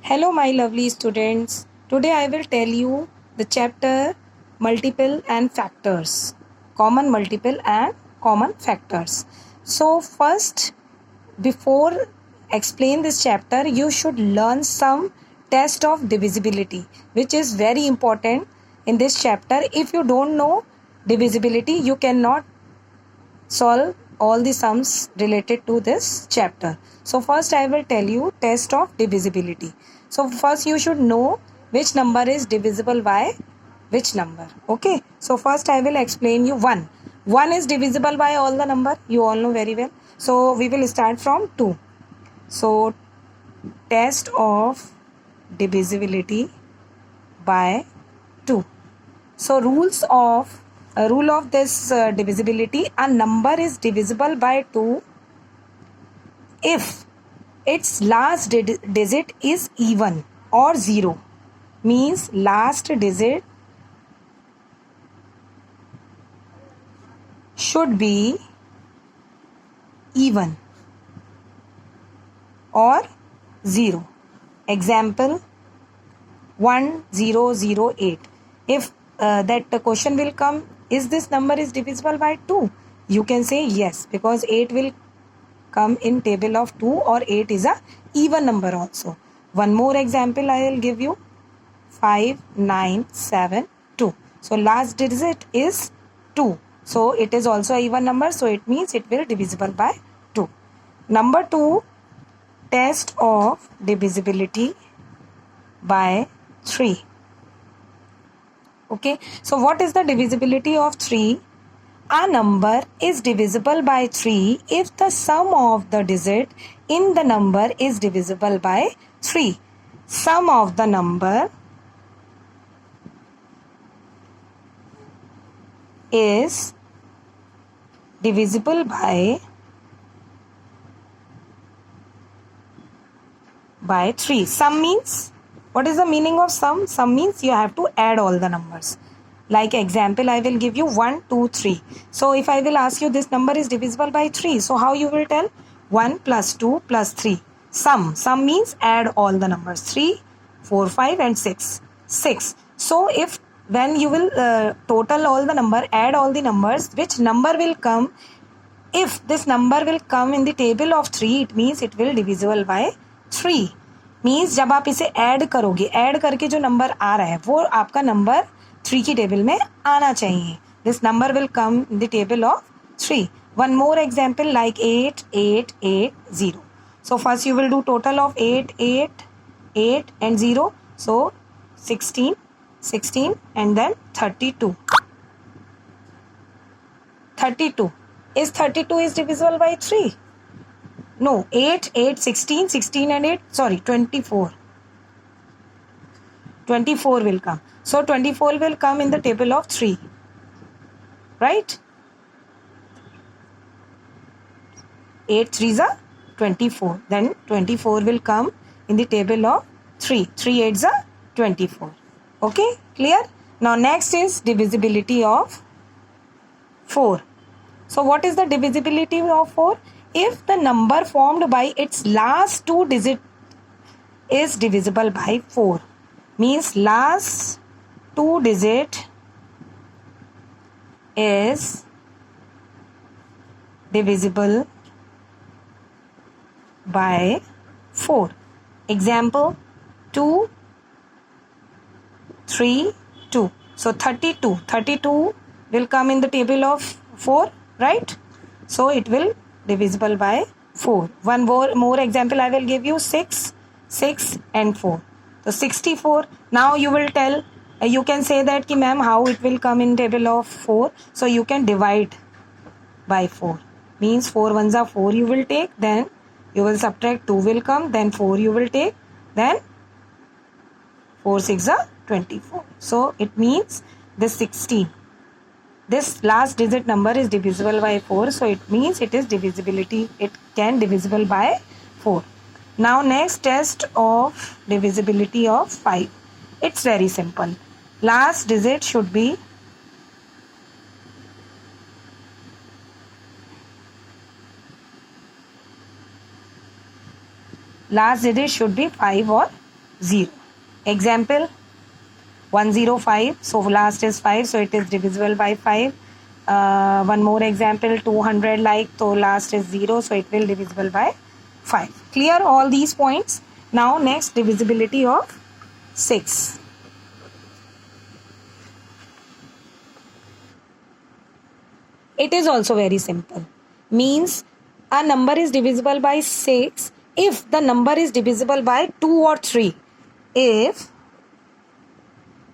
Hello, my lovely students. Today I will tell you the chapter multiple and factors, common multiple and common factors. So, first, before explain this chapter, you should learn some test of divisibility, which is very important in this chapter. If you don't know divisibility, you cannot solve all the sums related to this chapter. So first I will tell you test of divisibility. So first you should know which number is divisible by which number. Okay. So first I will explain you 1. 1 is divisible by all the number. You all know very well. So we will start from 2. So test of divisibility by 2. So rule of this divisibility: a number is divisible by 2 if its last digit is even or 0. Means last digit should be even or 0. Example 1008. If that question will come, is this number is divisible by 2? You can say yes, because 8 will come in table of 2, or 8 is a even number also. One more example I will give you: 5972. So last digit is 2. So it is also a even number, so it means it will divisible by 2. Number 2, test of divisibility by 3. Okay, so what is the divisibility of 3? A number is divisible by 3 if the sum of the digit in the number is divisible by 3. Sum of the number is divisible by 3. Sum means, what is the meaning of sum? Sum means you have to add all the numbers. Like example, I will give you 1, 2, 3. So if I will ask you this number is divisible by 3, so how you will tell? 1 plus 2 plus 3. Sum means add all the numbers: 3, 4, 5 and 6. 6. So if when you will total all the number, add all the numbers, which number will come? If this number will come in the table of 3, it means it will divisible by 3. Means जब आप इसे add करोगे, add करके जो number आ रहा है वो आपका नंबर 3 की टेबल में आना चाहिए. This number will come in the table of 3. One more example like 8880. So first you will do total of 8 and 0. So 16 and then 32. 32. Is 32 is divisible by 3? No, 8, 16 and 8, sorry, 24. 24 will come. So 24 will come in the table of 3. Right? 8 3s are 24. Then 24 will come in the table of 3. 3 8s are 24. Okay? Clear? Now next is divisibility of 4. So what is the divisibility of 4? If the number formed by its last 2 digit is divisible by 4. Means last 2 digit is divisible by 4. Example 2, 3, 2. So 32. 32 will come in the table of 4, right? So it will divisible by 4. One more example I will give you: 6 and 4. So 64. Now you will tell, you can say that ki ma'am, how it will come in table of 4? So you can divide by 4. Means 4 ones are 4 you will take, then you will subtract 2 will come, then 4 you will take, then 4 6 are 24. So it means this 16. This last digit number is divisible by 4, so it means it is divisibility. It can divisible by 4. Now next, test of divisibility of 5. It's very simple. Last digit should be last digit should be 5 or 0. Example 105, so last is 5, so it is divisible by 5. One more example 200, like, so last is 0, so it will divisible by 5. Clear all these points? Now next, divisibility of 6. It is also very simple. Means a number is divisible by 6 if the number is divisible by 2 or 3. If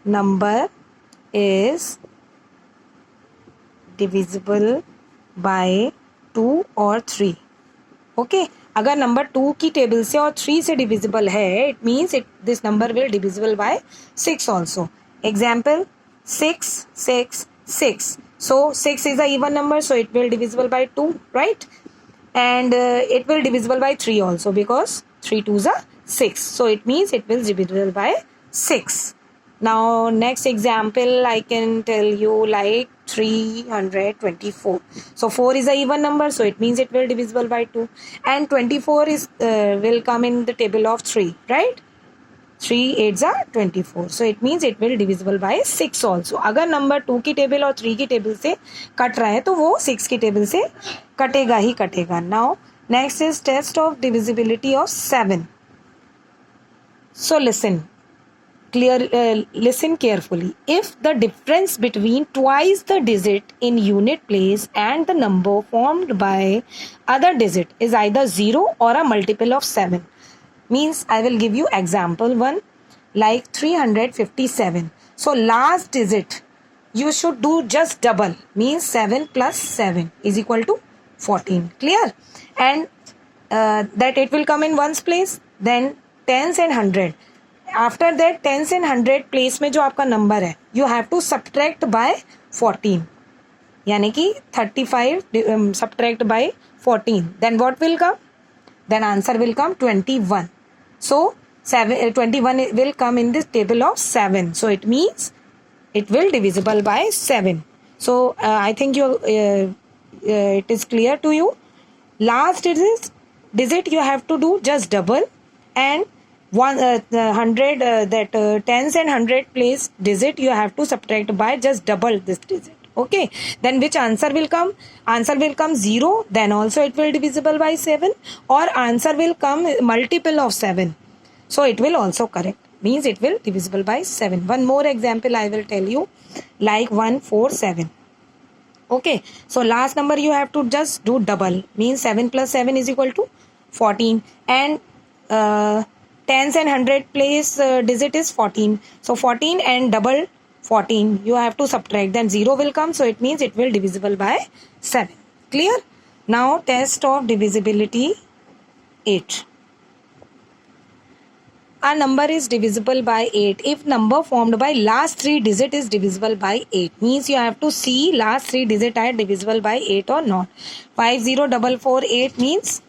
number is divisible by 2 or 3. Okay अगर number 2 की table से और 3 से divisible है, it means this number will divisible by 6 also. Example 6, 6, 6. So 6 is a even number, so it will divisible by 2, right? And it will divisible by 3 also, because 3 2s are 6. So it means it will divisible by 6. Now next example I can tell you, like 324. So 4 is a even number, so it means it will divisible by 2. And 24 is will come in the table of 3, right? 3 8s are 24, so it means it will divisible by 6 also. अगर number 2 की table और 3 की table से cut रहा है तो वो 6 की टेबल से कटेगा ही कटेगा. Now next is test of divisibility of 7. So listen carefully. If the difference between twice the digit in unit place and the number formed by other digit is either 0 or a multiple of 7, means I will give you example 1, like 357. So last digit you should do just double, means 7 plus 7 is equal to 14. Clear? And that it will come in ones place, then tens and 100. After that tens and 100 place में जो आपका number है, you have to subtract by 14, यानी कि 35 subtract by 14. Then what will come? Then answer will come 21. So 21 will come in this table of 7. So it means it will divisible by 7. So I think it is clear to you. Last digit you have to do just double, and 100 that tens and 100 place digit you have to subtract by just double this digit. Okay, then which answer will come? Answer will come 0, then also it will divisible by 7, or answer will come multiple of 7, so it will also correct, means it will divisible by 7. One more example I will tell you, like 147. Okay, so last number you have to just do double, means 7 plus 7 is equal to 14, and tens and 100 place digit is 14, so 14 and double 14 you have to subtract, then 0 will come, so it means it will divisible by 7. Clear? Now test of divisibility 8. A number is divisible by 8 if number formed by last 3 digit is divisible by 8, means you have to see last 3 digit are divisible by 8 or not. 50448 means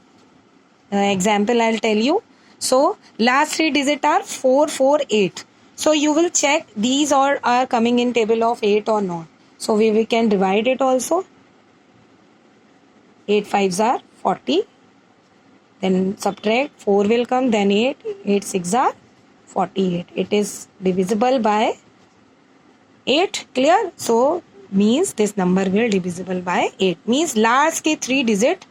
example I'll tell you. So last 3 digit are 448. So you will check these are coming in table of 8 or not. So we can divide it also. 8 5s are 40. Then subtract, 4 will come, then 8. 8 6 are 48. It is divisible by 8. Clear? So means this number will divisible by 8. Means last के 3 digit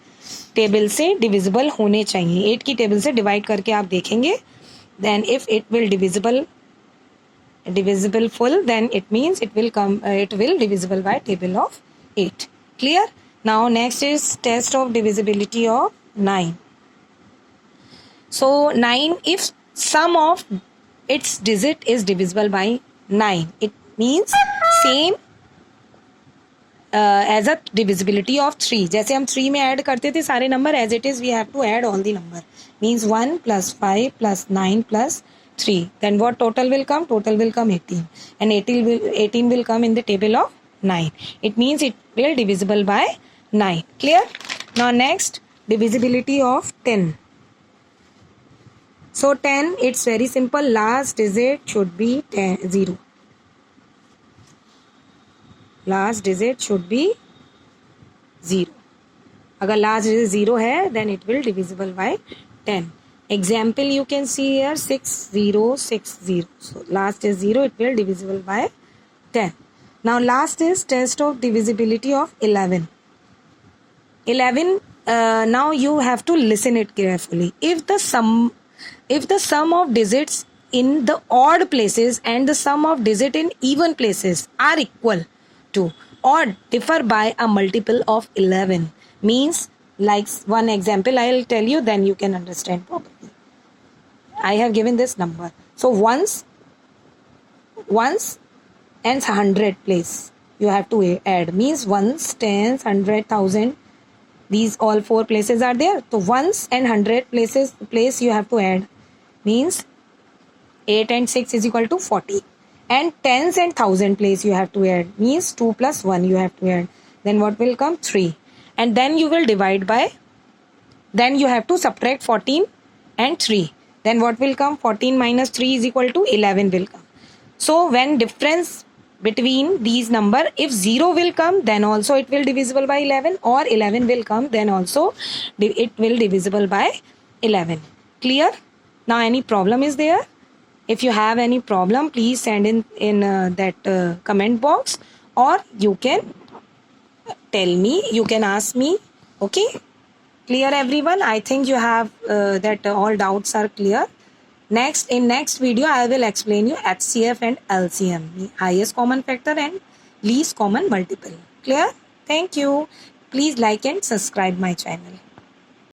table से divisible होने चाहिए. 8 की table से divide करके आप देखेंगे. Then if it will divisible full, then it means it will divisible by table of 8. Clear? Now next is test of divisibility of 9. So 9, if sum of its digit is divisible by 9, it means same as a divisibility of 3. जैसे हम 3 में add करते थे सारे number, as it is we have to add all the number, means 1 plus 5 plus 9 plus 3. Then what total will come? Total will come 18, and 18 will come in the table of 9. It means it will divisible by 9. Clear? Now next, divisibility of 10. So 10, it's very simple. Last digit should be 0. Last digit should be 0. अगर last digit 0 है, then it will divisible by 10. Example you can see here 6060. So last is 0, it will divisible by 10. Now last is test of divisibility of 11. 11, now you have to listen it carefully. If the sum of digits in the odd places and the sum of digit in even places are equal to or differ by a multiple of 11, means, like one example I will tell you, then you can understand properly. I have given this number. So ones and 100 place you have to add, means ones, tens, 100,000. These all 4 places are there. So ones and 100 place you have to add, means 8 and 6 is equal to 40. And tens and 1000 place you have to add, means 2 plus 1 you have to add. Then what will come? 3. And then you will divide by, then you have to subtract 14 and 3. Then what will come? 14 minus 3 is equal to 11 will come. So when difference between these number, if 0 will come, then also it will divisible by 11, or 11 will come, then also it will divisible by 11. Clear? Now any problem is there? If you have any problem, please send in that comment box, or you can tell me, you can ask me. Okay? Clear everyone? I think you have that all doubts are clear. In next video I will explain you HCF and LCM, highest common factor and least common multiple. Clear? Thank you. Please like and subscribe my channel.